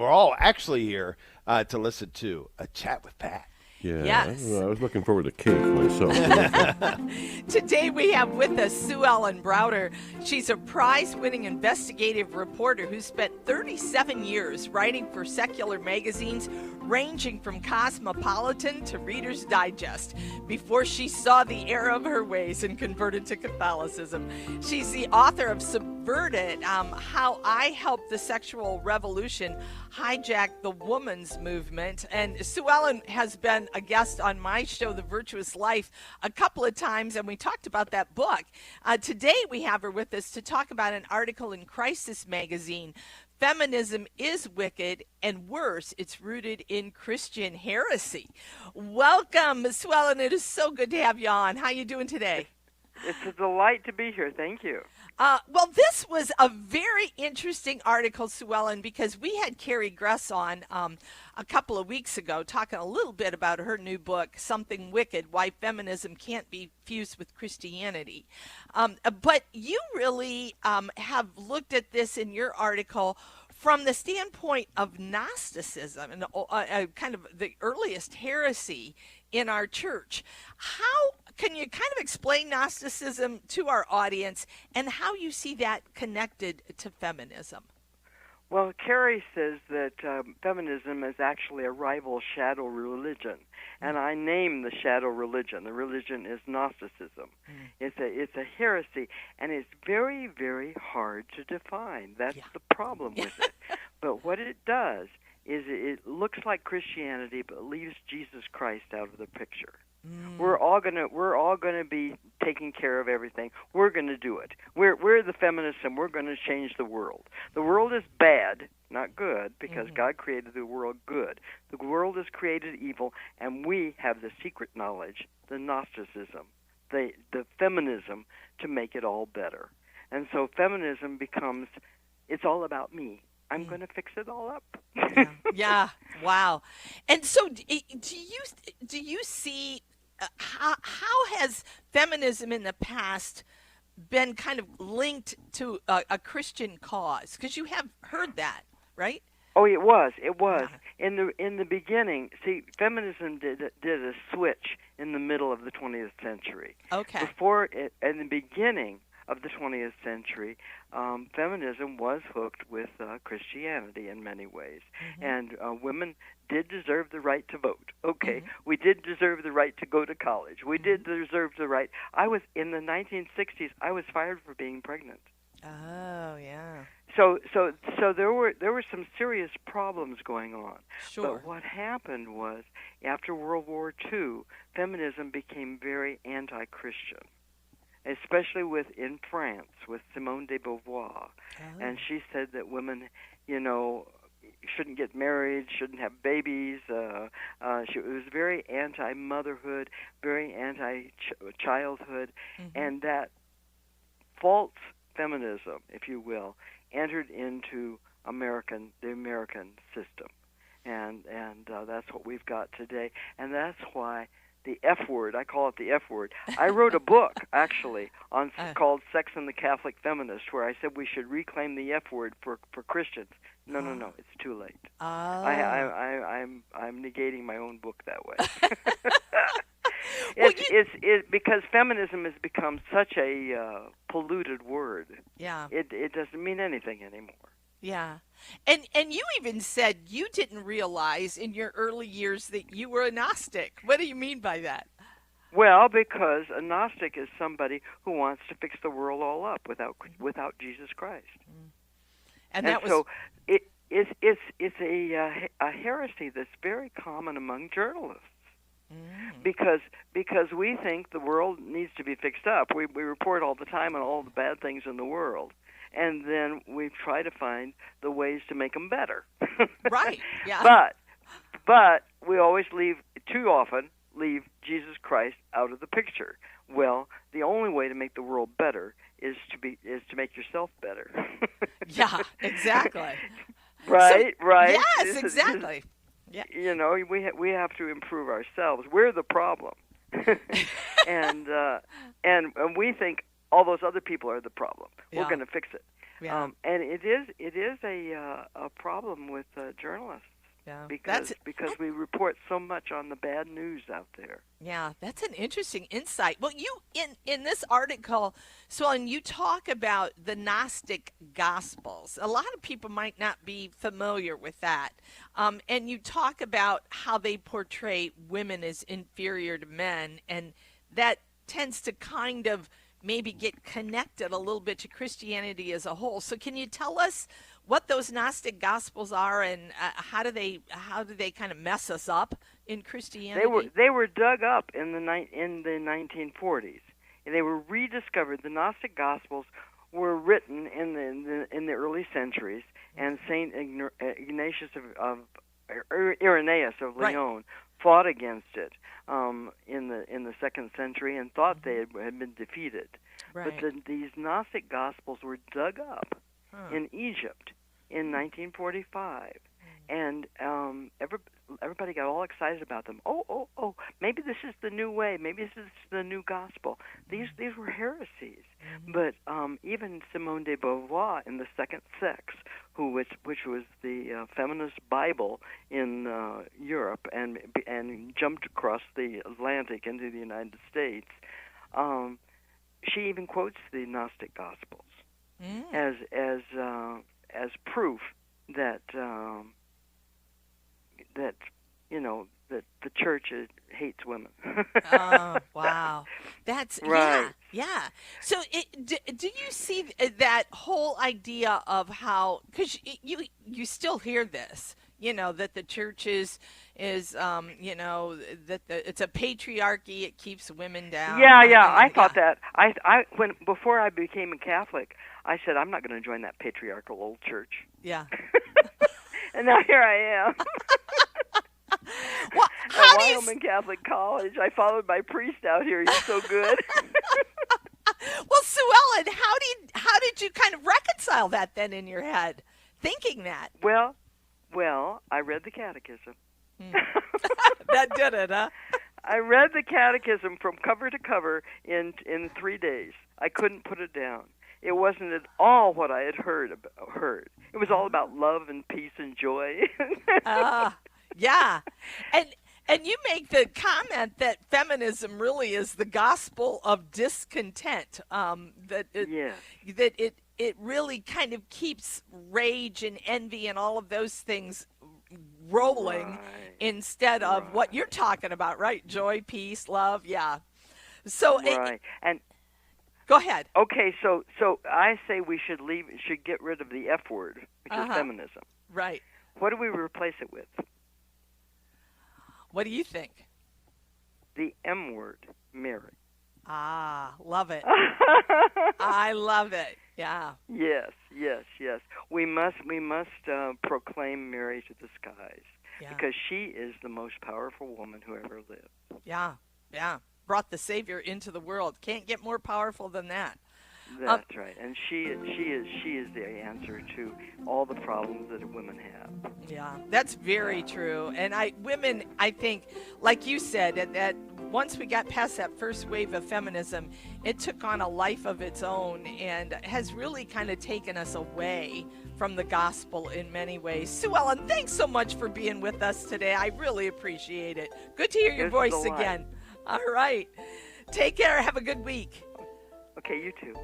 We're all actually here to listen to a chat with Pat. Yeah, Yes. I was looking forward to cake myself. Today we have with us Sue Ellen Browder. She's a prize-winning investigative reporter who spent 37 years writing for secular magazines ranging from Cosmopolitan to Reader's Digest before she saw the error of her ways and converted to Catholicism. She's the author of Subverted, How I Helped the Sexual Revolution Hijack the Woman's Movement. And Sue Ellen has been a guest on my show, The Virtuous Life, a couple of times, and we talked about that book. Today we have her with us to talk about an article in Crisis magazine, Feminism Is Wicked, and worse, it's rooted in Christian heresy. Welcome, Sue Ellen. It is so good to have you on. How are you doing today? It's a delight to be here. Thank you. Well, this was a very interesting article, Sue Ellen, because we had Carrie Gress on a couple of weeks ago talking a little bit about her new book, Something Wicked, Why Feminism Can't Be Fused with Christianity. But you really have looked at this in your article from the standpoint of Gnosticism and kind of the earliest heresy in our church. How can you kind of explain Gnosticism to our audience and how you see that connected to feminism? Well, Carrie says that feminism is actually a rival shadow religion, and I name the shadow religion. The religion is Gnosticism. It's a heresy, and it's very, very hard to define. That's the problem with it. But what it does is it looks like Christianity, but leaves Jesus Christ out of the picture. We're all gonna be taking care of everything. We're gonna do it. We're the feminists, and we're gonna change the world. The world is bad, not good, because God created the world good. The world is created evil, and we have the secret knowledge, the Gnosticism, the feminism to make it all better. And so feminism becomes, it's all about me. I'm going to fix it all up. Yeah. Wow. And so do you see how has feminism in the past been kind of linked to a Christian cause? Because you have heard that, right? Oh, it was. In the beginning, see, feminism did a switch in the middle of the 20th century. Okay. In the beginning of the 20th century, feminism was hooked with Christianity in many ways. And women did deserve the right to vote. Okay, we did deserve the right to go to college. We did deserve the right. In the 1960s, I was fired for being pregnant. Oh, yeah. So there were some serious problems going on. Sure. But what happened was, after World War II, feminism became very anti-Christian, especially in France with Simone de Beauvoir. And she said that women, shouldn't get married, shouldn't have babies. It was very anti-motherhood, very anti-childhood, and that false feminism, if you will, entered into the American system, and that's what we've got today, and that's why the F word, I call it the F word. I wrote a book, actually, called Sex and the Catholic Feminist, where I said we should reclaim the F word for Christians. No, it's too late. I'm negating my own book that way. It's because feminism has become such a polluted word. Yeah. It doesn't mean anything anymore. Yeah. And you even said you didn't realize in your early years that you were a Gnostic. What do you mean by that? Well, because a Gnostic is somebody who wants to fix the world all up without Jesus Christ. And so it's a heresy that's very common among journalists. Because we think the world needs to be fixed up. We report all the time on all the bad things in the world, and then we try to find the ways to make them better. Right. Yeah. But we always too often leave Jesus Christ out of the picture. Well, the only way to make the world better is to make yourself better. Yeah. Exactly. Right. Yes. Exactly. Yeah. We have to improve ourselves. We're the problem, and we think all those other people are the problem. We're going to fix it. Yeah. And it is a problem with journalists. Yeah. Because we report so much on the bad news out there. Yeah, that's an interesting insight. Well, you in this article, Swellen, you talk about the Gnostic Gospels. A lot of people might not be familiar with that, and you talk about how they portray women as inferior to men, and that tends to kind of maybe get connected a little bit to Christianity as a whole. So, can you tell us what those Gnostic Gospels are, and how do they kind of mess us up in Christianity? They were dug up in the 1940s. They were rediscovered. The Gnostic Gospels were written in the early centuries, and Saint Ignatius of Irenaeus of Lyon fought against it in the second century and thought they had been defeated. Right. But these Gnostic Gospels were dug up in Egypt in 1945, and everybody got all excited about them. Oh! Maybe this is the new way. Maybe this is the new gospel. These were heresies. But even Simone de Beauvoir in The Second Sex, which was the feminist Bible in Europe and jumped across the Atlantic into the United States, she even quotes the Gnostic Gospels as proof that that the church hates women. Oh, wow. That's right. Yeah. So do you see that whole idea of how, because you still hear this, that the church is that it's a patriarchy, it keeps women down. I thought that. Before I became a Catholic, I said, I'm not going to join that patriarchal old church. Yeah. And now here I am. Well, At Wyoming Catholic College, I followed my priest out here. He's so good. Well, Sue Ellen, how did you kind of reconcile that then in your head, thinking that? Well, I read the catechism. That did it, huh? I read the catechism from cover to cover in 3 days. I couldn't put it down. It wasn't at all what I had heard. It was all about love and peace and joy. Yeah. And you make the comment that feminism really is the gospel of discontent. That it really kind of keeps rage and envy and all of those things rolling instead of what you're talking about, right? Joy, peace, love, yeah. So and go ahead. Okay, so I say we should get rid of the F word, which is feminism. Right. What do we replace it with? What do you think? The M word, Mary. Ah, love it. I love it. Yeah. Yes. We must proclaim Mary to the skies because she is the most powerful woman who ever lived. Yeah. Brought the Savior into the world. Can't get more powerful than that. That's right, and she is the answer to all the problems that women have. Yeah, that's very true. And women, I think, like you said, that once we got past that first wave of feminism, it took on a life of its own and has really kind of taken us away from the gospel in many ways. Sue Ellen, thanks so much for being with us today. I really appreciate it. Good to hear your voice again. All right. Take care. Have a good week. Okay, you too.